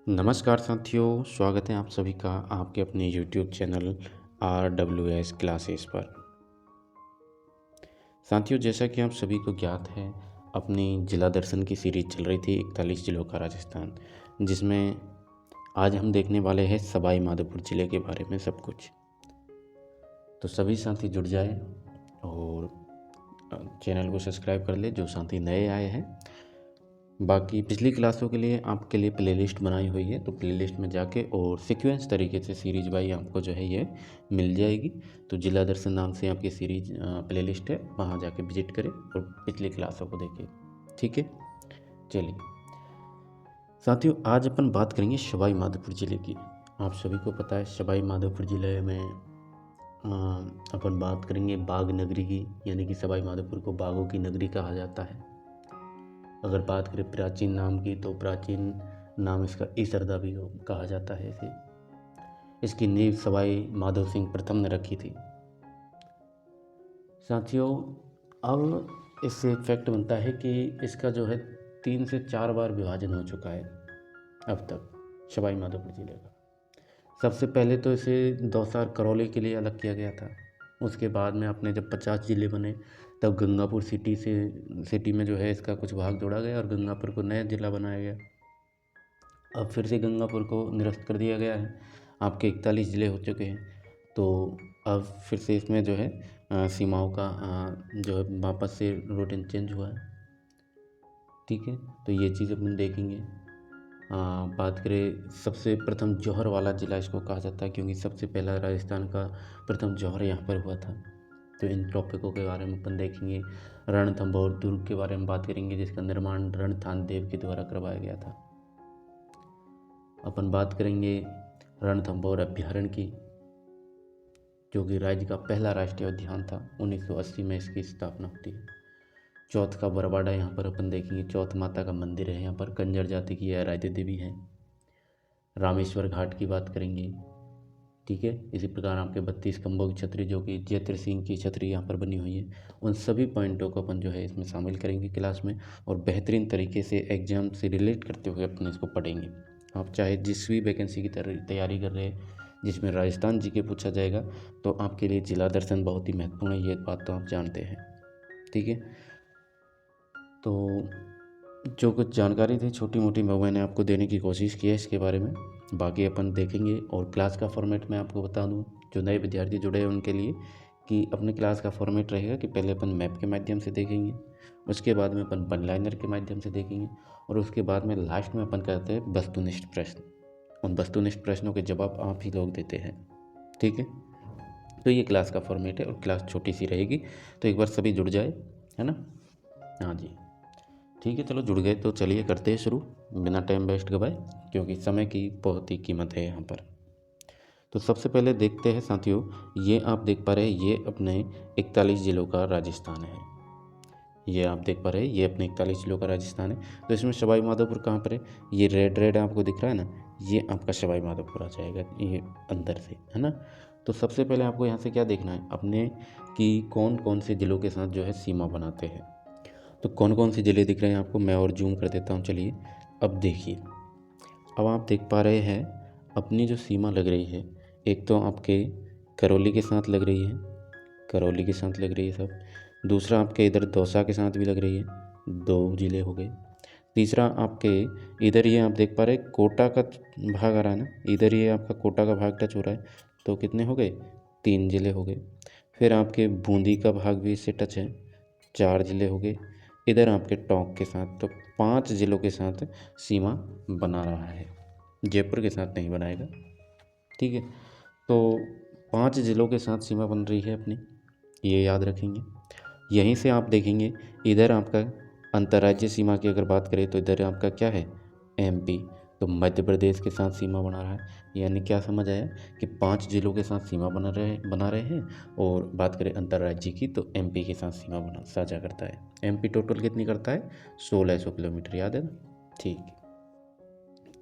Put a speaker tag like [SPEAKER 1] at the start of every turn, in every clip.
[SPEAKER 1] नमस्कार साथियों, स्वागत है आप सभी का आपके अपने YouTube चैनल RWS क्लासेस पर। साथियों, जैसा कि आप सभी को ज्ञात है, अपनी जिला दर्शन की सीरीज चल रही थी 41 जिलों का राजस्थान, जिसमें आज हम देखने वाले हैं सवाई माधोपुर जिले के बारे में सब कुछ। तो सभी साथी जुड़ जाए और चैनल को सब्सक्राइब कर ले जो साथी नए आए हैं। बाकी पिछली क्लासों के लिए आपके लिए प्लेलिस्ट बनाई हुई है, तो प्लेलिस्ट में जाके और सीक्वेंस तरीके से सीरीज वाई आपको जो है ये मिल जाएगी। तो जिला दर्शन नाम से आपकी सीरीज प्लेलिस्ट है, वहाँ जाके विजिट करें और पिछली क्लासों को देखें। ठीक है, चलिए साथियों, आज अपन बात करेंगे सवाई माधोपुर ज़िले की। आप सभी को पता है सवाई माधोपुर ज़िले में अपन बात करेंगे बाघ नगरी की, यानी कि सवाई माधोपुर को बाघों की नगरी कहा जाता है। अगर बात करें प्राचीन नाम की, तो प्राचीन नाम इसका ईसरदा भी कहा जाता है इसे। इसकी नींव सवाई माधो सिंह प्रथम ने रखी थी। साथियों, अब इससे एक फैक्ट बनता है कि इसका जो है 3 से 4 बार विभाजन हो चुका है अब तक सवाई माधोपुर जिले का। सबसे पहले तो इसे दौसार करौली के लिए अलग किया गया था। उसके बाद में अपने जब 50 ज़िले बने, तब गंगापुर सिटी में जो है इसका कुछ भाग जोड़ा गया और गंगापुर को नया ज़िला बनाया गया। अब फिर से गंगापुर को निरस्त कर दिया गया है। आपके 41 ज़िले हो चुके हैं, तो अब फिर से इसमें जो है सीमाओं का जो है वापस से रूटीन चेंज हुआ है। ठीक है, तो ये चीज़ अपन देखेंगे। बात करें, सबसे प्रथम जौहर वाला ज़िला इसको कहा जाता है, क्योंकि सबसे पहला राजस्थान का प्रथम जौहर यहाँ पर हुआ था। तो इन टॉपिकों के बारे में अपन देखेंगे। रणथंभौर दुर्ग के बारे में बात करेंगे, जिसका निर्माण रणथान देव के द्वारा करवाया गया था। अपन बात करेंगे रणथंभौर अभ्यारण्य की, जो कि राज्य का पहला राष्ट्रीय उद्यान था। 1980 में इसकी स्थापना होती है। चौथ का बरवाड़ा यहाँ पर अपन देखेंगे। चौथ माता का मंदिर है यहाँ पर, कंजर जाति की आराध्य देवी है। रामेश्वर घाट की बात करेंगे। ठीक है, इसी प्रकार आपके 32 खंभों की छतरी, जो कि जयत्र सिंह की छतरी यहाँ पर बनी हुई है, उन सभी पॉइंटों को अपन जो है इसमें शामिल करेंगे क्लास में, और बेहतरीन तरीके से एग्जाम से रिलेट करते हुए अपन इसको पढ़ेंगे। आप चाहे जिस भी वैकेंसी की तैयारी कर रहे हैं जिसमें राजस्थान जी के पूछा जाएगा, तो आपके लिए जिला दर्शन बहुत ही महत्वपूर्ण है, ये बात तो आप जानते हैं। ठीक है, तो जो कुछ जानकारी थी छोटी मोटी मैंने आपको देने की कोशिश की है इसके बारे में। बाकी अपन देखेंगे। और क्लास का फॉर्मेट मैं आपको बता दूं, जो नए विद्यार्थी जुड़े हैं उनके लिए, कि अपने क्लास का फॉर्मेट रहेगा कि पहले अपन मैप के माध्यम से देखेंगे, उसके बाद में अपन वन लाइनर के माध्यम से देखेंगे, और उसके बाद में लास्ट में अपन करते हैं वस्तुनिष्ठ प्रश्न। उन वस्तुनिष्ठ प्रश्नों के जवाब आप ही लोग देते हैं। ठीक है, तो ये क्लास का फॉर्मेट है और क्लास छोटी सी रहेगी, तो एक बार सभी जुड़ जाए, है ना। हाँ जी, ठीक है, चलो जुड़ गए तो चलिए करते हैं शुरू, बिना टाइम वेस्ट गवाए, क्योंकि समय की बहुत ही कीमत है यहाँ पर। तो सबसे पहले देखते हैं साथियों, ये आप देख पा रहे हैं, ये अपने 41 ज़िलों का राजस्थान है। ये आप देख पा रहे हैं, ये अपने 41 ज़िलों का राजस्थान है। तो इसमें सवाई माधोपुर कहाँ पर है? ये रेड आपको दिख रहा है ना, ये आपका सवाई माधोपुर आ जाएगा, ये अंदर से, है ना। तो सबसे पहले आपको यहाँ से क्या देखना है अपने, कि कौन कौन से ज़िलों के साथ जो है सीमा बनाते हैं। तो कौन कौन से ज़िले दिख रहे हैं आपको, मैं और जूम कर देता हूँ। चलिए अब देखिए, अब आप देख पा रहे हैं अपनी जो सीमा लग रही है, एक तो आपके करौली के साथ लग रही है, करौली के साथ लग रही है सब। दूसरा आपके इधर दौसा के साथ भी लग रही है, 2 ज़िले हो गए। तीसरा आपके इधर ये आप देख पा रहे कोटा का भाग आ रहा है ना, इधर ये आपका कोटा का भाग टच हो रहा है, तो कितने हो गए? 3 ज़िले हो गए। फिर आपके बूंदी का भाग भी इससे टच है, 4 ज़िले हो गए। इधर आपके टोंक के साथ, तो 5 ज़िलों के साथ सीमा बना रहा है, जयपुर के साथ नहीं बनाएगा। ठीक है, तो 5 ज़िलों के साथ सीमा बन रही है अपनी, ये याद रखेंगे। यहीं से आप देखेंगे, इधर आपका अंतर्राज्यीय सीमा की अगर बात करें, तो इधर आपका क्या है? MP। तो मध्य प्रदेश के साथ सीमा बना रहा है, यानी क्या समझ आया कि 5 ज़िलों के साथ सीमा बना रहे हैं। और बात करें अंतर्राज्य की, तो MP के साथ सीमा साझा करता है। MP टोटल कितनी करता है? 1600 किलोमीटर, याद है ना। ठीक,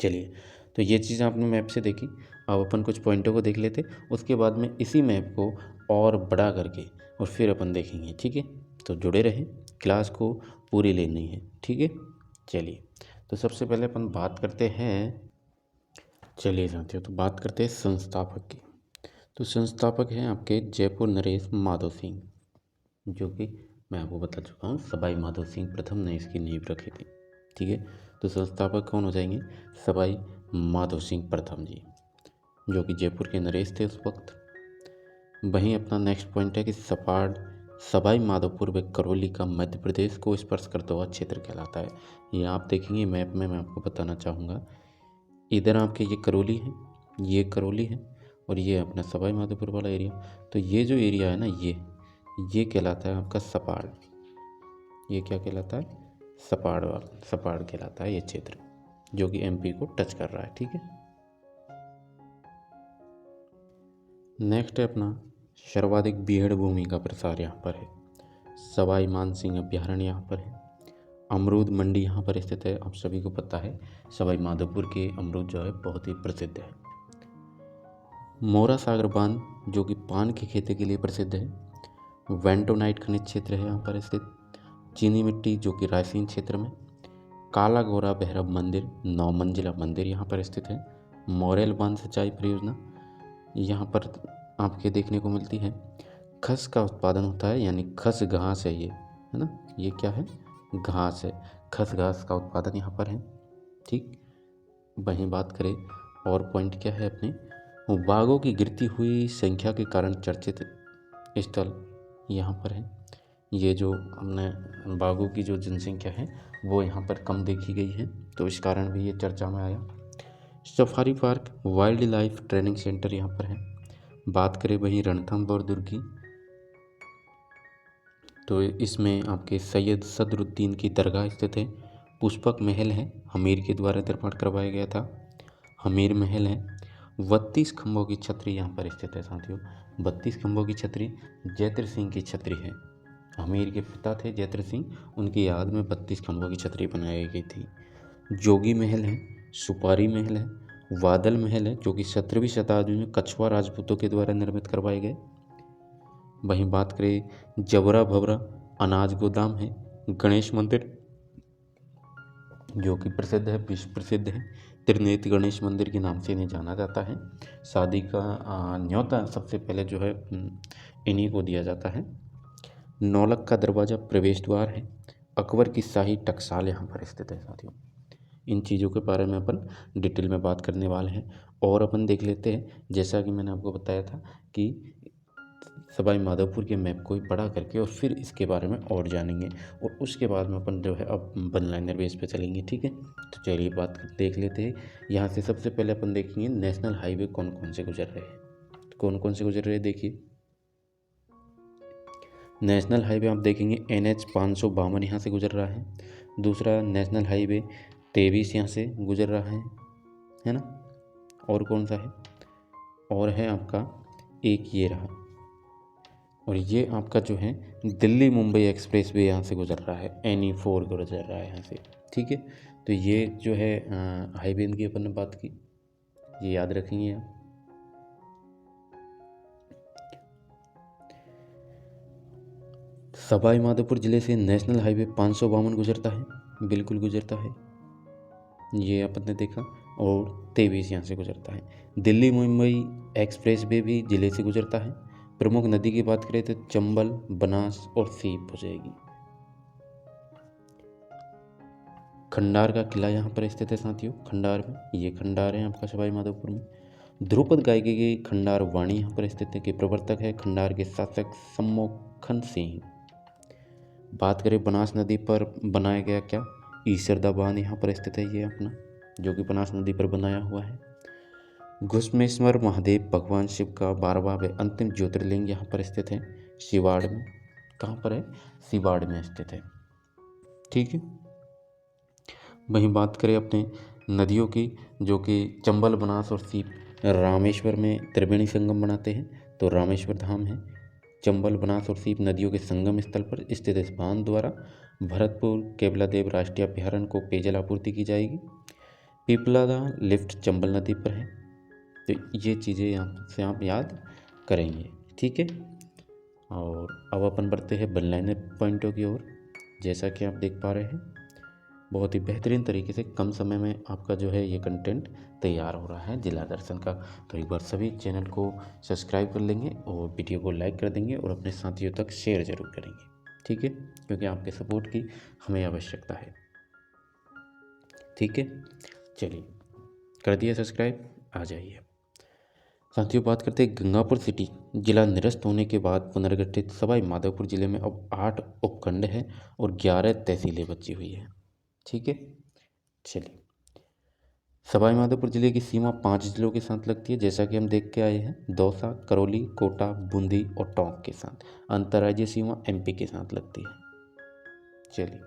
[SPEAKER 1] चलिए, तो ये चीज़ आपने मैप से देखी। अब अपन कुछ पॉइंटों को देख लेते, उसके बाद में इसी मैप को और बड़ा करके और फिर अपन देखेंगे। ठीक है, तो जुड़े रहें, क्लास को पूरी लेनी है। ठीक है, चलिए, तो सबसे पहले अपन बात करते हैं चलिए साथियों, तो बात करते हैं संस्थापक की। तो संस्थापक हैं आपके जयपुर नरेश माधव सिंह, जो कि मैं आपको बता चुका हूँ सवाई माधव सिंह प्रथम ने इसकी नींव रखी थी। ठीक है, तो संस्थापक कौन हो जाएंगे? सवाई माधव सिंह प्रथम जी, जो कि जयपुर के नरेश थे उस वक्त। वहीं अपना नेक्स्ट पॉइंट है कि सवाई माधोपुर व करौली का मध्य प्रदेश को स्पर्श करता हुआ क्षेत्र कहलाता है। ये आप देखेंगे मैप में, मैं आपको बताना चाहूँगा, इधर आपके ये करौली है, ये करौली है, और ये अपना सवाई माधोपुर वाला एरिया। तो ये जो एरिया है ना, ये कहलाता है आपका सपाड़। ये क्या कहलाता है? सपाड़ कहलाता है ये क्षेत्र, जो कि एमपी को टच कर रहा है। ठीक है, नेक्स्ट है अपना सर्वाधिक बीहड़ भूमि का प्रसार यहाँ पर है। सवाई मानसिंह अभ्यारण्य यहाँ पर है। अमरूद मंडी यहाँ पर स्थित है। आप सभी को पता है सवाई माधोपुर के अमरूद जो है बहुत ही प्रसिद्ध है। मोरा सागर बांध, जो कि पान की खेती के लिए प्रसिद्ध है। वेंटोनाइट खनिज क्षेत्र है यहाँ पर स्थित। चीनी मिट्टी, जो कि रायसीन क्षेत्र में। काला गोरा भैरव मंदिर, 9 मंजिला मंदिर यहाँ पर स्थित है। मोरेल बांध सिंचाई परियोजना यहाँ पर आपके देखने को मिलती है। खस का उत्पादन होता है, यानी खस घास है ये, है ना, ये क्या है? घास है। खस घास का उत्पादन यहाँ पर है। ठीक, वहीं बात करें और पॉइंट क्या है अपने, बाघों की गिरती हुई संख्या के कारण चर्चित स्थल यहाँ पर है। ये जो हमने बाघों की जो जनसंख्या है वो यहाँ पर कम देखी गई है, तो इस कारण भी ये चर्चा में आया। Safari park, wild life training centre यहाँ पर है। बात करें वही रणथंभौर दुर्ग की, तो इसमें आपके सैयद सदरुद्दीन की दरगाह स्थित है। पुष्पक महल है, हमीर के द्वारा निर्माण करवाया गया था। हमीर महल है। 32 खंभों की छतरी यहाँ पर स्थित है साथियों। 32 खंभों की छतरी जयत्र सिंह की छतरी है। हमीर के पिता थे जयत्र सिंह, उनकी याद में 32 खंभों की छतरी बनाई गई थी। जोगी महल है, सुपारी महल है, वादल महल है, जो कि 17वीं शताब्दी में कछुआ राजपूतों के द्वारा निर्मित करवाए गए। वहीं बात करें जबरा भवरा अनाज गोदाम है। गणेश मंदिर, जो कि प्रसिद्ध है, विश्व प्रसिद्ध है। त्रिनेत्र गणेश मंदिर के नाम से इन्हें जाना जाता है। शादी का न्योता सबसे पहले जो है इन्हीं को दिया जाता है। नौलख का दरवाज़ा प्रवेश द्वार है। अकबर की शाही टकसाल यहाँ पर स्थित है साथियों। इन चीज़ों के बारे में अपन डिटेल में बात करने वाले हैं, और अपन देख लेते हैं, जैसा कि मैंने आपको बताया था कि सवाई माधोपुर के मैप को बड़ा करके और फिर इसके बारे में और जानेंगे, और उसके बाद में अपन जो है अब वन लाइनर बेस पे चलेंगे। ठीक है, तो चलिए बात देख लेते हैं। यहाँ से सबसे पहले अपन देखेंगे नेशनल हाईवे कौन कौन से गुजर रहे हैं। कौन कौन से गुजर रहे हैं देखिए। नेशनल हाईवे आप देखेंगे NH 552 यहाँ से गुजर रहा है। दूसरा नेशनल हाईवे 23 यहाँ से गुजर रहा है ना। और कौन सा है? और है आपका एक ये रहा, और ये आपका जो है दिल्ली मुंबई एक्सप्रेस वे यहाँ से गुजर रहा है। NE4 गुजर रहा है यहाँ से। ठीक है, तो ये जो है हाईवे की अपन ने बात की, ये याद रखेंगे आप। सवाई माधोपुर जिले से नेशनल हाईवे 552 गुजरता है, बिल्कुल गुजरता है, ये अपन ने देखा। और 23 यहाँ से गुजरता है। दिल्ली मुंबई एक्सप्रेस वे भी जिले से गुजरता है। प्रमुख नदी की बात करें तो चंबल, बनास और सीप हो जाएगी। खंडार का किला यहाँ पर स्थित है साथियों, खंडार में, ये खंडार है आपका सवाई माधोपुर में। ध्रुपद गायकी की खंडार वाणी यहाँ पर स्थित है, कि प्रवर्तक है खंडार के शासक सम्मोहन सिंह। बात करें बनास नदी पर बनाया गया क्या, ईसरदा बांध यहाँ पर स्थित है, ये अपना जो कि बनास नदी पर बनाया हुआ है। घुश्मेश्वर महादेव भगवान शिव का 12वां व अंतिम ज्योतिर्लिंग यहाँ पर स्थित है, सिवाड़ में। कहाँ पर है? सिवाड़ में स्थित है। ठीक है, वहीं बात करें अपने नदियों की, जो कि चंबल, बनास और सीप रामेश्वर में त्रिवेणी संगम बनाते हैं, तो रामेश्वर धाम है। चंबल, बनास और सीप नदियों के संगम स्थल पर स्थित इस बांध द्वारा भरतपुर केवलादेव राष्ट्रीय अभ्यारण्य को पेयजल आपूर्ति की जाएगी। पिपलादा लिफ्ट चंबल नदी पर है। तो ये चीज़ें यहाँ से आप याद करेंगे। ठीक है, और अब अपन बढ़ते हैं वन लाइनर पॉइंटों की ओर। जैसा कि आप देख पा रहे हैं, बहुत ही बेहतरीन तरीके से कम समय में आपका जो है ये कंटेंट तैयार हो रहा है जिला दर्शन का। तो एक बार सभी चैनल को सब्सक्राइब कर लेंगे और वीडियो को लाइक कर देंगे और अपने साथियों तक शेयर ज़रूर करेंगे, ठीक है, क्योंकि आपके सपोर्ट की हमें आवश्यकता है, ठीक है। चलिए, कर दिया सब्सक्राइब, आ जाइए साथियों। बात करते हैं गंगापुर सिटी जिला निरस्त होने के बाद पुनर्गठित सवाई माधोपुर जिले में अब 8 उपखंड हैं और 11 तहसीलें बची हुई हैं, ठीक है। चलिए, सवाई माधोपुर जिले की सीमा 5 जिलों के साथ लगती है, जैसा कि हम देख के आए हैं, दौसा, करौली, कोटा, बूंदी और टोंक के साथ। अंतर्राज्यीय सीमा एमपी के साथ लगती है। चलिए,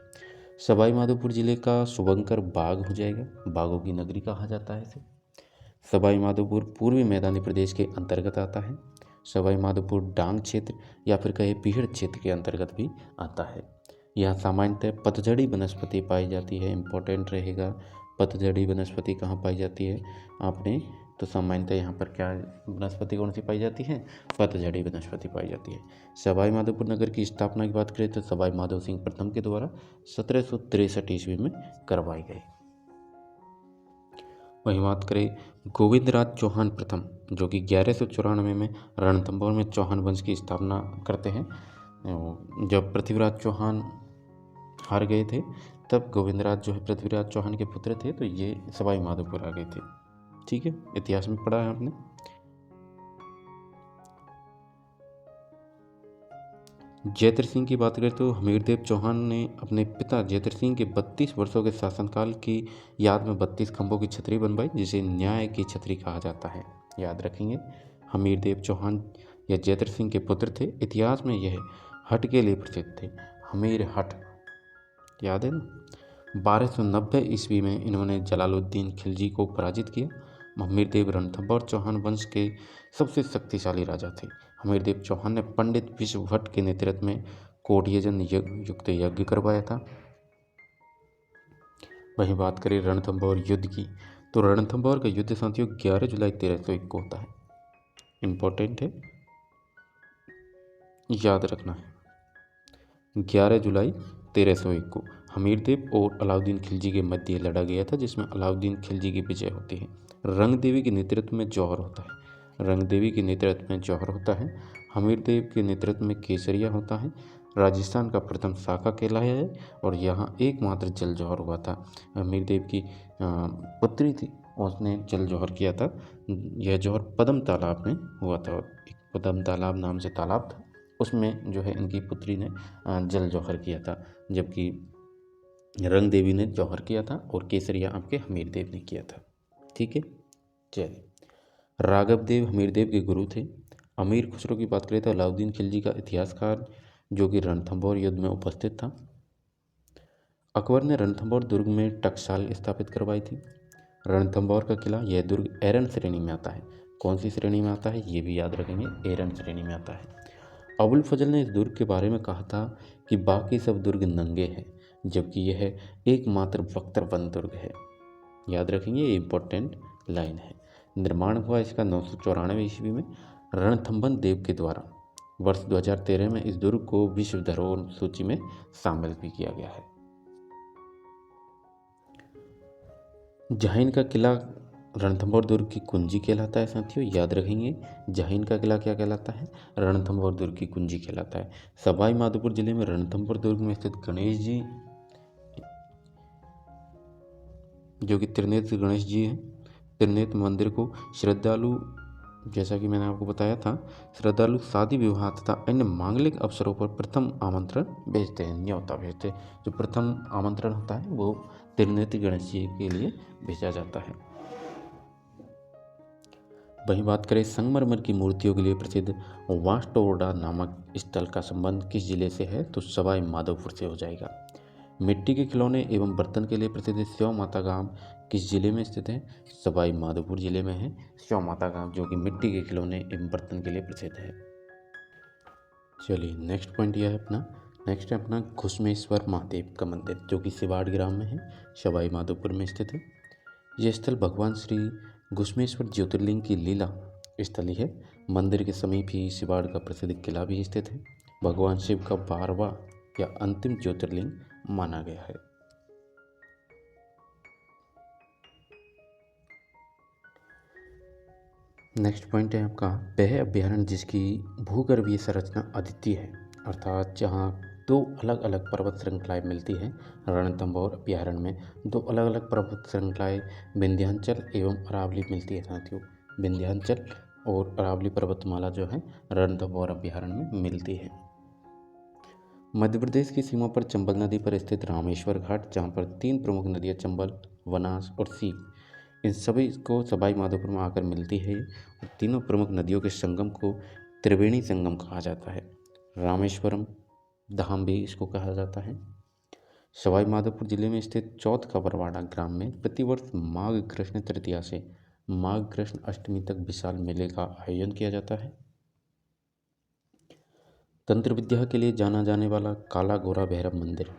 [SPEAKER 1] सवाई माधोपुर जिले का शुभंकर बाग हो जाएगा, बागों की नगरी कहा जाता है इसे। सवाई माधोपुर पूर्वी मैदानी प्रदेश के अंतर्गत आता है। सवाई माधोपुर डांग क्षेत्र या फिर कहे पीहड़ क्षेत्र के अंतर्गत भी आता है। यहाँ सामान्यतः पतझड़ी वनस्पति पाई जाती है, इम्पोर्टेंट रहेगा। पतझड़ी वनस्पति कहाँ पाई जाती है आपने, तो सामान्यतः यहाँ पर क्या वनस्पति कौन सी पाई जाती है, पतझड़ी वनस्पति पाई जाती है। सवाई माधोपुर नगर की स्थापना की बात करें तो सवाई माधो सिंह प्रथम के द्वारा 1763 ईस्वी में करवाई गई। वहीं बात करें गोविंदराज चौहान प्रथम, जो कि 1194 में रणथंभौर में चौहान वंश की स्थापना करते हैं। जब पृथ्वीराज चौहान हार गए थे तब गोविंदराज जो है पृथ्वीराज चौहान के पुत्र थे, तो ये सवाई माधोपुर आ गए थे, ठीक है, इतिहास में पढ़ा है आपने। जयद्रथ सिंह की बात करें तो हमीरदेव चौहान ने अपने पिता जयद्रथ सिंह के 32 वर्षों के शासनकाल की याद में 32 खंभों की छतरी बनवाई, जिसे न्याय की छतरी कहा जाता है। याद रखेंगे, हमीरदेव चौहान या जयद्रथ सिंह के पुत्र थे। इतिहास में यह हट के लिए प्रसिद्ध थे, हमीर हट, याद है ना। 1290 ईस्वी में इन्होंने जलालुद्दीन खिलजी को पराजित किया। हमीरदेव रणथंभौर चौहान वंश के सबसे शक्तिशाली राजा थे। हमीरदेव चौहान ने पंडित विश्व भट्ट के नेतृत्व में कोटयजन युक्त यज्ञ करवाया था। वहीं बात करें रणथंभौर युद्ध की, तो रणथंभौर का युद्ध साथियों 11 जुलाई 1301 को होता है, इम्पोर्टेंट है, याद रखना है। 11 जुलाई 1301 को हमीरदेव और अलाउद्दीन खिलजी के मध्य लड़ा गया था, जिसमें अलाउद्दीन खिलजी की विजय होती है। रंग देवी के नेतृत्व में जौहर होता है, रंग देवी के नेतृत्व में जौहर होता है। हमीरदेव के नेतृत्व में केसरिया होता है। राजस्थान का प्रथम शाखा कहलाया है और यहाँ एकमात्र जल जौहर हुआ था। हमीरदेव की पुत्री थी, उसने जल जौहर किया था। यह जौहर पद्म तालाब में हुआ था, एक पद्म तालाब नाम से तालाब था, उसमें जो है इनकी पुत्री ने जल जौहर किया था, जबकि रंग देवी ने जौहर किया था और केसरिया आपके हमीरदेव ने किया था, ठीक है। चलिए, राघव देव हमीरदेव के गुरु थे। अमीर खुसरो की बात करें तो अलाउद्दीन खिलजी का इतिहासकार, जो कि रणथंभौर युद्ध में उपस्थित था। अकबर ने रणथंभौर दुर्ग में टकसाल स्थापित करवाई थी। रणथंभौर का किला, यह दुर्ग एरन श्रेणी में आता है। कौन सी श्रेणी में आता है, ये भी याद रखेंगे, एरन श्रेणी में आता है। अबुल फजल ने इस दुर्ग के बारे में कहा था कि बाकी सब दुर्ग नंगे हैं, जबकि यह एकमात्र बख्तरबंद दुर्ग है। याद रखेंगे, ये इंपॉर्टेंट लाइन है। निर्माण हुआ इसका 994 ईस्वी में रणथंभन देव के द्वारा। वर्ष 2013 में इस दुर्ग को विश्व धरोहर सूची में शामिल भी किया गया है। जहाइन का किला रणथंभौर दुर्ग की कुंजी कहलाता है साथियों, याद रखेंगे, जहाइन का किला क्या कहलाता है, रणथंभौर दुर्ग की कुंजी कहलाता है। सवाई माधोपुर जिले में रणथंभौर दुर्ग में स्थित गणेश जी, जो कि त्रिनेत्र गणेश जी हैं, त्रिनेत्र मंदिर को श्रद्धालु, जैसा कि मैंने आपको बताया था, श्रद्धालु शादी विवाह तथा अन्य मांगलिक अवसरों पर प्रथम आमंत्रण भेजते हैं, न्योता भेजते हैं। जो प्रथम आमंत्रण होता है वो त्रिनेत्र गणेश जी के लिए भेजा जाता है। वहीं बात करें संगमरमर की मूर्तियों के लिए प्रसिद्ध वास्टोडा नामक स्थल का संबंध किस जिले से है, तो सवाई माधोपुर से हो जाएगा। मिट्टी के खिलौने एवं बर्तन के लिए प्रसिद्ध स्यों माता गांव किस जिले में स्थित है, सवाई माधोपुर जिले में है स्यों माता गांव, जो कि मिट्टी के खिलौने एवं बर्तन के लिए प्रसिद्ध है। चलिए, नेक्स्ट पॉइंट यह है अपना, नेक्स्ट है अपना घुश्मेश्वर महादेव का मंदिर, जो कि सिवाड़ ग्राम में है, सवाई माधोपुर में स्थित है। यह स्थल भगवान श्री घुश्मेश्वर ज्योतिर्लिंग की लीला स्थली है। मंदिर के समीप ही सिवाड़ का प्रसिद्ध किला भी स्थित है। भगवान शिव का 12वां या अंतिम ज्योतिर्लिंग माना गया है। नेक्स्ट पॉइंट है आपका, वह अभ्यारण्य जिसकी भूगर्भीय संरचना अद्वितीय है, अर्थात जहाँ दो अलग अलग पर्वत श्रृंखलाएं मिलती हैं। रणथंभौर अभ्यारण्य में दो अलग अलग पर्वत श्रृंखलाएं विंध्याचल एवं अरावली मिलती है साथियों। विंध्याचल और अरावली पर्वतमाला जो है रणथंभौर अभ्यारण्य में मिलती है। मध्य प्रदेश की सीमा पर चंबल नदी पर स्थित रामेश्वर घाट, जहाँ पर 3 प्रमुख नदियाँ चंबल, वनास और सीप, इन सभी को सवाई माधोपुर में आकर मिलती है। और तीनों प्रमुख नदियों के संगम को त्रिवेणी संगम कहा जाता है। रामेश्वरम धाम भी इसको कहा जाता है। सवाई माधोपुर जिले में स्थित चौथ का बरवाड़ा ग्राम में प्रतिवर्ष माघ कृष्ण तृतीया से माघ कृष्ण अष्टमी तक विशाल मेले का आयोजन किया जाता है। तंत्र विद्या के लिए जाना जाने वाला काला गोरा भैरव मंदिर,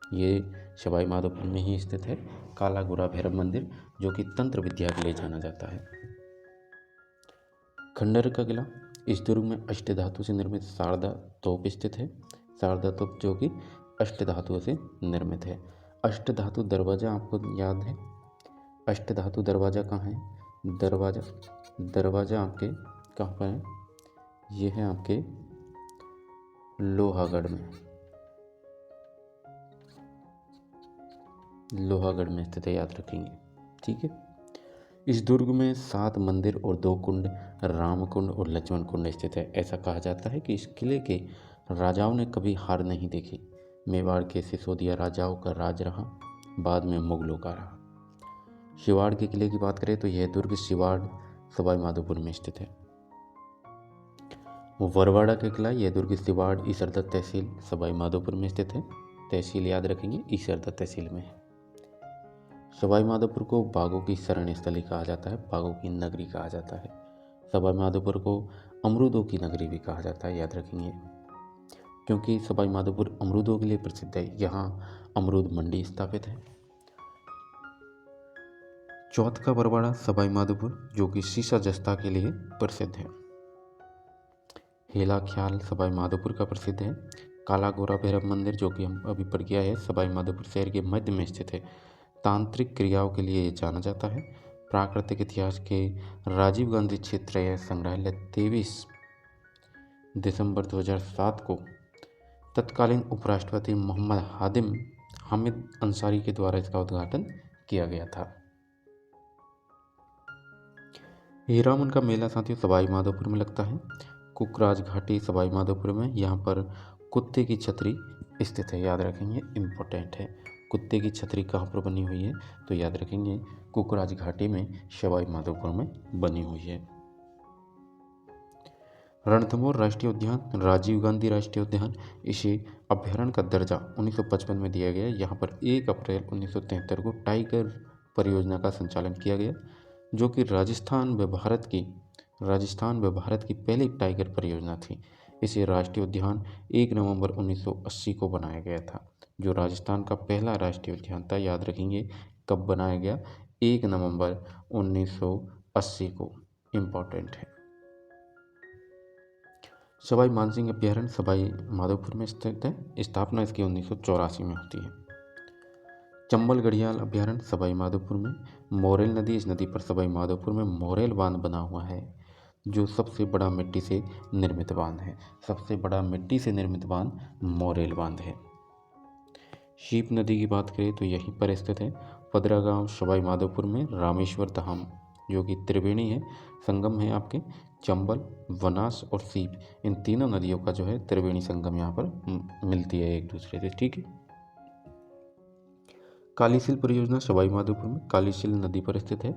[SPEAKER 1] ये सवाई माधोपुर में ही स्थित है। काला गोरा भैरव मंदिर जो कि तंत्र विद्या के लिए जाना जाता है। खंडर का किला, इस दुर्ग में अष्टधातु से निर्मित शारदा तोप स्थित है। शारदा तोप जो कि अष्टधातुओं से निर्मित है। अष्टधातु दरवाजा आपको याद है, अष्टधातु दरवाजा कहाँ है? दरवाजा आपके कहाँ पर है? ये है आपके लोहागढ़ में स्थित है, याद रखेंगे, ठीक है। इस दुर्ग में 7 मंदिर और 2 कुंड, राम कुंड और लक्ष्मण कुंड स्थित है। ऐसा कहा जाता है कि इस किले के राजाओं ने कभी हार नहीं देखी। मेवाड़ के सिसोदिया राजाओं का राज रहा, बाद में मुगलों का रहा। शिवाड़ के किले की बात करें तो यह दुर्ग शिवाड़ सवाई माधोपुर में स्थित है। वरवाड़ा का किला, यह दुर्ग शिवाड़ ईसरदा तहसील सवाई माधोपुर में स्थित है। तहसील याद रखेंगे, ईसरदा तहसील में है। सवाई माधोपुर को बाघों की शरण स्थली कहा जाता है, बाघों की नगरी कहा जाता है। सवाई माधोपुर को अमरूदों की नगरी भी कहा जाता है, याद रखेंगे, क्योंकि सवाई माधोपुर अमरूदों के लिए प्रसिद्ध है। यहाँ अमरूद मंडी स्थापित है। चौथ का बरवाड़ा सवाई माधोपुर जो कि शीशा जस्ता के लिए प्रसिद्ध है। हेला ख्याल सवाई माधोपुर का प्रसिद्ध है। काला गोरा भैरव मंदिर जो कि हम अभी पढ़ गया है, सवाई माधोपुर शहर के मध्य में स्थित है। तांत्रिक क्रियाओं के लिए ये जाना जाता है। प्राकृतिक इतिहास के राजीव गांधी क्षेत्रीय संग्रहालय 23 दिसंबर 2007 को तत्कालीन उपराष्ट्रपति मोहम्मद हामिद अंसारी के द्वारा इसका उद्घाटन किया गया था। हीरामन का मेला साथियों सवाई माधोपुर में लगता है। कुकराज घाटी सवाई माधोपुर में, यहाँ पर कुत्ते की छतरी स्थित है, याद रखेंगे, इम्पोर्टेंट है। कुत्ते की छतरी कहाँ पर बनी हुई है? तो याद रखेंगे कुकराज घाटी में सवाई माधोपुर में बनी हुई है। रणथंभौर राष्ट्रीय उद्यान, राजीव गांधी राष्ट्रीय उद्यान, इसे अभ्यारण्य का दर्जा 1955 में दिया गया। यहाँ पर 1 अप्रैल 1973 को टाइगर परियोजना का संचालन किया गया, जो कि राजस्थान व भारत की पहली टाइगर परियोजना थी। इसे राष्ट्रीय उद्यान 1 नवंबर 1980 को बनाया गया था, जो राजस्थान का पहला राष्ट्रीय उद्यान था। याद रखेंगे कब बनाया गया? 1 नवंबर 1980 को, इम्पोर्टेंट है। सवाई मानसिंह अभ्यारण्य सवाई माधोपुर में स्थित है। स्थापना इसकी 1984 में होती है। चंबल घड़ियाल अभ्यारण्य सवाई माधोपुर में। मोरेल नदी, इस नदी पर सवाई माधोपुर में मोरेल बांध बना हुआ है, जो सबसे बड़ा मिट्टी से निर्मित बांध है। सबसे बड़ा मिट्टी से निर्मित बांध मोरेल बांध है। शीप नदी की बात करें तो यहीं पर स्थित है। पदरा गांव सवाई माधोपुर में। रामेश्वर धाम जो कि त्रिवेणी है, संगम है आपके चंबल, वनास और सीप, इन तीनों नदियों का जो है त्रिवेणी संगम यहाँ पर मिलती है एक दूसरे से, ठीक है। कालीसिल परियोजना सवाई माधोपुर में, कालीसिल नदी पर स्थित है।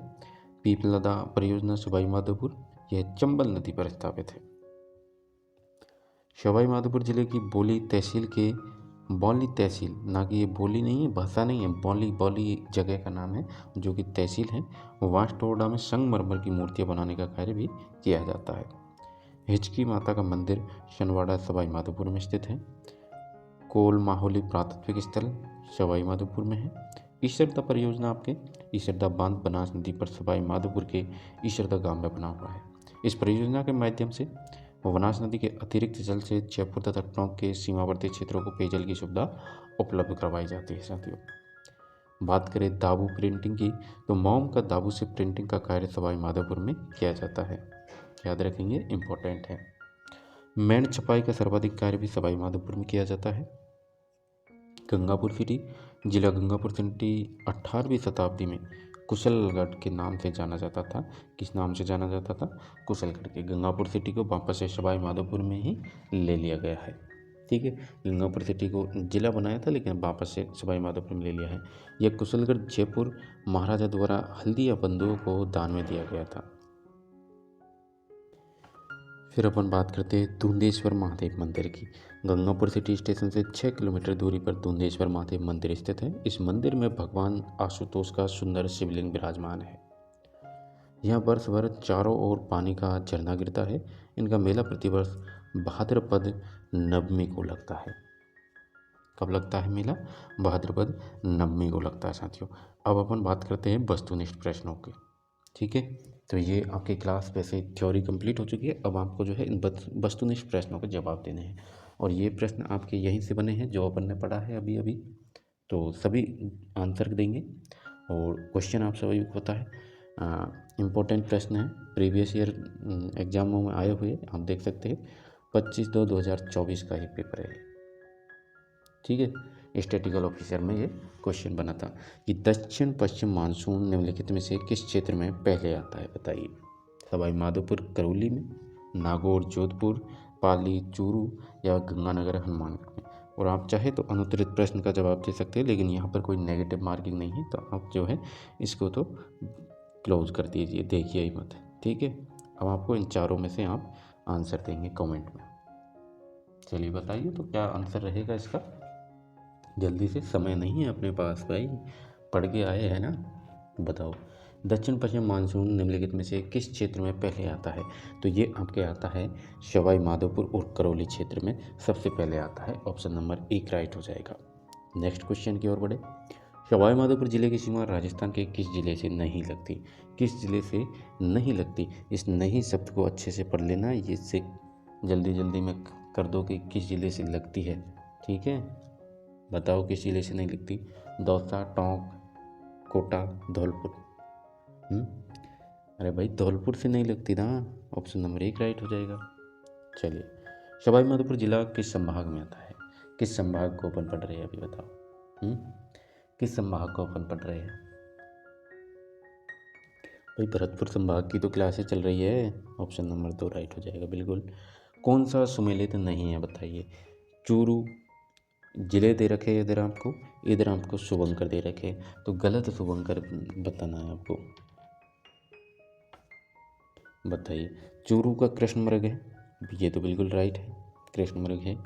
[SPEAKER 1] पीपलदा परियोजना सवाई माधोपुर, यह चंबल नदी पर स्थापित है। सवाई माधोपुर जिले की बौली तहसील के बौली तहसील, ना कि ये बोली नहीं है, भाषा नहीं है, बौली जगह का नाम है, जो कि तहसील है। वास्टोडा में संगमरमर की मूर्तियां बनाने का कार्य भी किया जाता है। हिचकी माता का मंदिर शनवाड़ा सवाई माधोपुर में स्थित है। कोल माहौली पुरातत्विक स्थल सवाई माधोपुर में है। ईसरदा परियोजना आपके ईसरदा बांध बनास नदी पर सवाई माधोपुर के ईसरदा गांव में बना हुआ है। इस परियोजना के माध्यम से बनास नदी के अतिरिक्त जल से जयपुर तथा टोंक के सीमावर्ती क्षेत्रों को पेयजल की सुविधा उपलब्ध करवाई जाती है साथियों। बात करें दाबू प्रिंटिंग की, तो मोम का दाबू से प्रिंटिंग का कार्य सवाई माधोपुर में किया जाता है। याद रखेंगे, इम्पोर्टेंट है। मेंढ छपाई का सर्वाधिक कार्य भी सवाई माधोपुर में किया जाता है। गंगापुर सिटी, जिला गंगापुर सिटी 18वीं शताब्दी में कुशलगढ़ के नाम से जाना जाता था। किस नाम से जाना जाता था? कुशलगढ़ के। गंगापुर सिटी को वापस से सवाई माधोपुर में ही ले लिया गया है। ठीक है, गंगापुर सिटी को जिला बनाया था लेकिन वापस से सवाई माधोपुर में ले लिया है। यह कुशलगढ़ जयपुर महाराजा द्वारा हल्दिया बंधुओं को दान में दिया गया था। फिर अपन बात करते हैं धुंधेश्वर महादेव मंदिर की। गंगापुर सिटी स्टेशन से 6 किलोमीटर दूरी पर धुंधेश्वर महादेव मंदिर स्थित है। इस मंदिर में भगवान आशुतोष का सुंदर शिवलिंग विराजमान है। यहाँ वर्ष भर चारों ओर पानी का झरना गिरता है। इनका मेला प्रतिवर्ष भाद्रपद नवमी को लगता है। कब लगता है मेला? भाद्रपद नवमी को लगता है साथियों। अब अपन बात करते हैं वस्तुनिष्ठ प्रश्नों की। ठीक है, तो ये आपकी क्लास वैसे थ्योरी कंप्लीट हो चुकी है। अब आपको जो है इन वस्तुनिष्ठ प्रश्नों के जवाब देने हैं, और ये प्रश्न आपके यहीं से बने हैं जो अपन ने पढ़ा है अभी अभी। तो सभी आंसर देंगे, और क्वेश्चन आप सभी को पता है, इम्पोर्टेंट प्रश्न है, प्रीवियस ईयर एग्जामों में आए हुए। आप देख सकते हैं 25/2/2024 का ही पेपर है। ठीक है, स्टैटिकल ऑफिसर में ये क्वेश्चन बना था कि दक्षिण पश्चिम मानसून निम्नलिखित में से किस क्षेत्र में पहले आता है? बताइए। सवाई माधोपुर करौली में, नागौर जोधपुर, पाली चूरू, या गंगानगर हनुमानगढ़ में। और आप चाहे तो अनुत्तरित प्रश्न का जवाब दे सकते हैं, लेकिन यहाँ पर कोई नेगेटिव मार्किंग नहीं है, तो आप जो है इसको तो क्लोज कर दीजिए, देखिए ही मत। ठीक है, अब आपको इन चारों में से आप आंसर देंगे कमेंट में। चलिए बताइए, तो क्या आंसर रहेगा इसका? जल्दी से, समय नहीं है अपने पास भाई, पढ़ के आए हैं ना। बताओ, दक्षिण पश्चिम मानसून निम्नलिखित में से किस क्षेत्र में पहले आता है? तो ये आपके आता है सवाई माधोपुर और करौली क्षेत्र में सबसे पहले आता है। ऑप्शन नंबर 1 राइट हो जाएगा। नेक्स्ट क्वेश्चन की ओर बढ़े। सवाई माधोपुर जिले की सीमा राजस्थान के किस जिले से नहीं लगती? किस जिले से नहीं लगती? इस नहीं शब्द को अच्छे से पढ़ लेना, ये से जल्दी जल्दी में कर दो कि किस जिले से लगती है। ठीक है, बताओ किस जिले से नहीं लगती? दौसा, टोंक, कोटा, धौलपुर। अरे भाई, धौलपुर से नहीं लगती ना। ऑप्शन नंबर 1 राइट हो जाएगा। चलिए, सवाई माधोपुर जिला किस संभाग में आता है? किस संभाग को अपन पढ़ रहे हैं अभी? बताओ, किस संभाग को अपन पढ़ रहे हैं? भाई, भरतपुर संभाग की तो क्लासेस चल रही है। ऑप्शन नंबर 2 राइट हो जाएगा बिल्कुल। कौन सा सुमेलित नहीं है? बताइए। चूरू जिले दे रखे इधर आपको, इधर आपको शुभंकर दे रखे, तो गलत शुभंकर बताना है आपको। बताइए। चूरू का कृष्णमृग है, ये तो बिल्कुल राइट है, कृष्णमृग है।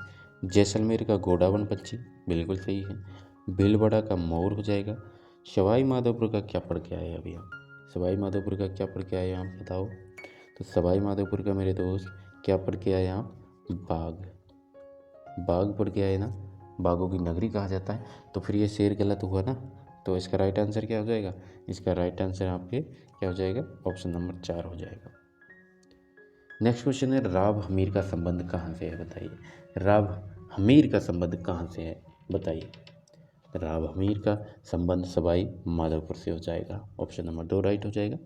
[SPEAKER 1] जैसलमेर का गोडावन पक्षी, बिल्कुल सही है। भीलवाड़ा का मोर हो जाएगा। सवाई माधोपुर का क्या पढ़ के आए अभी आप? सवाई माधोपुर का क्या पढ़ के आए आप बताओ? तो सवाई माधोपुर का मेरे दोस्त क्या पढ़ के आए आप? बाघ। बाघ पढ़ के आए ना, बाघों की नगरी कहा जाता है। तो फिर ये शेर गलत हुआ ना, तो इसका राइट आंसर क्या हो जाएगा? इसका राइट आंसर आपके क्या हो जाएगा? ऑप्शन नंबर 4 हो जाएगा। नेक्स्ट क्वेश्चन है, राव हमीर का संबंध कहाँ से है? बताइए। राव हमीर का संबंध कहाँ से है? बताइए। राव हमीर का संबंध सवाई माधोपुर से हो जाएगा। ऑप्शन नंबर 2 राइट हो जाएगा।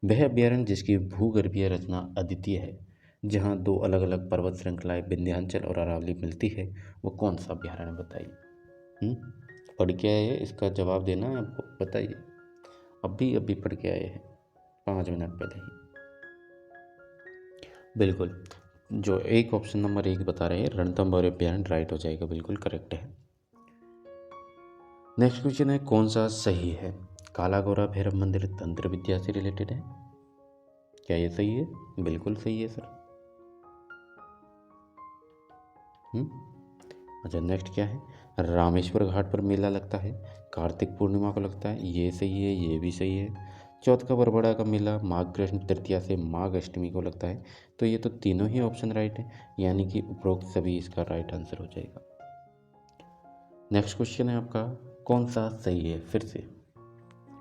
[SPEAKER 1] वह अभ्यारण्य जिसकी भूगर्भीय रचना अद्वितीय है, जहाँ 2 अलग अलग पर्वत श्रृंखलाएं विंध्याचल और अरावली मिलती है, वो कौन सा अभ्यारण्य? बताइए। पढ़ के आए हैं, इसका जवाब देना है आपको। बताइए, अभी पढ़ के आए हैं 5 मिनट पहले ही। बिल्कुल, जो एक ऑप्शन नंबर 1 बता रहे हैं रणथंभौर अभ्यारण्य राइट हो जाएगा, बिल्कुल करेक्ट है। नेक्स्ट क्वेश्चन है, कौन सा सही है? काला गौरा भैरव मंदिर तंत्र विद्या से रिलेटेड है, क्या ये सही है? बिल्कुल सही है सर। अच्छा, नेक्स्ट क्या है? रामेश्वर घाट पर मेला लगता है, कार्तिक पूर्णिमा को लगता है, ये सही है, ये भी सही है। चौथ का बरबड़ा का मेला माघ कृष्ण तृतीया से माघ अष्टमी को लगता है, तो ये तो तीनों ही ऑप्शन राइट है, यानी कि उपरोक्त सभी इसका राइट आंसर हो जाएगा। नेक्स्ट क्वेश्चन है आपका, कौन सा सही है? फिर से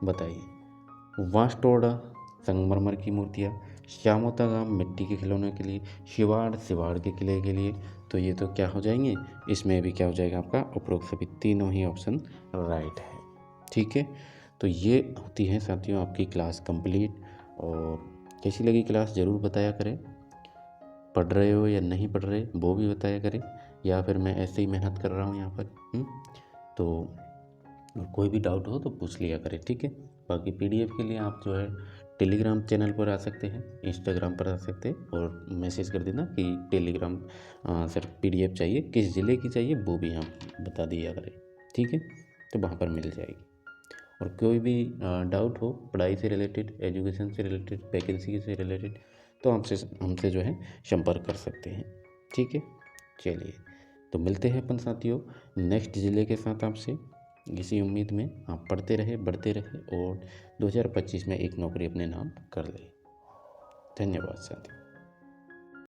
[SPEAKER 1] बताइए। वास्टोड़ा संगमरमर की मूर्तियाँ, श्यामोता गांव मिट्टी के खिलौनों के लिए, सिवाड़ के किले के लिए, तो ये तो क्या हो जाएंगे? इसमें भी क्या हो जाएगा आपका? उपरोक्त सभी तीनों ही ऑप्शन राइट है। ठीक है, तो ये होती है साथियों आपकी क्लास कंप्लीट। और कैसी लगी क्लास ज़रूर बताया करें, पढ़ रहे हो या नहीं पढ़ रहे वो भी बताया करें, या फिर मैं ऐसे ही मेहनत कर रहा हूँ यहाँ पर। तो कोई भी डाउट हो तो पूछ लिया करें, ठीक है। बाकी पीडीएफ के लिए आप जो है टेलीग्राम चैनल पर आ सकते हैं, इंस्टाग्राम पर आ सकते हैं, और मैसेज कर देना कि टेलीग्राम सर पीडीएफ चाहिए, किस ज़िले की चाहिए वो भी हम बता दिया करें, ठीक है। तो वहाँ पर मिल जाएगी। और कोई भी डाउट हो पढ़ाई से रिलेटेड, एजुकेशन से रिलेटेड, वैकेंसी से रिलेटेड, तो हमसे जो है संपर्क कर सकते हैं, ठीक है। चलिए, तो मिलते हैं अपन साथियों नेक्स्ट ज़िले के साथ आपसे। इसी उम्मीद में आप पढ़ते रहे, बढ़ते रहे और 2025 में एक नौकरी अपने नाम कर ले। धन्यवाद साथियों।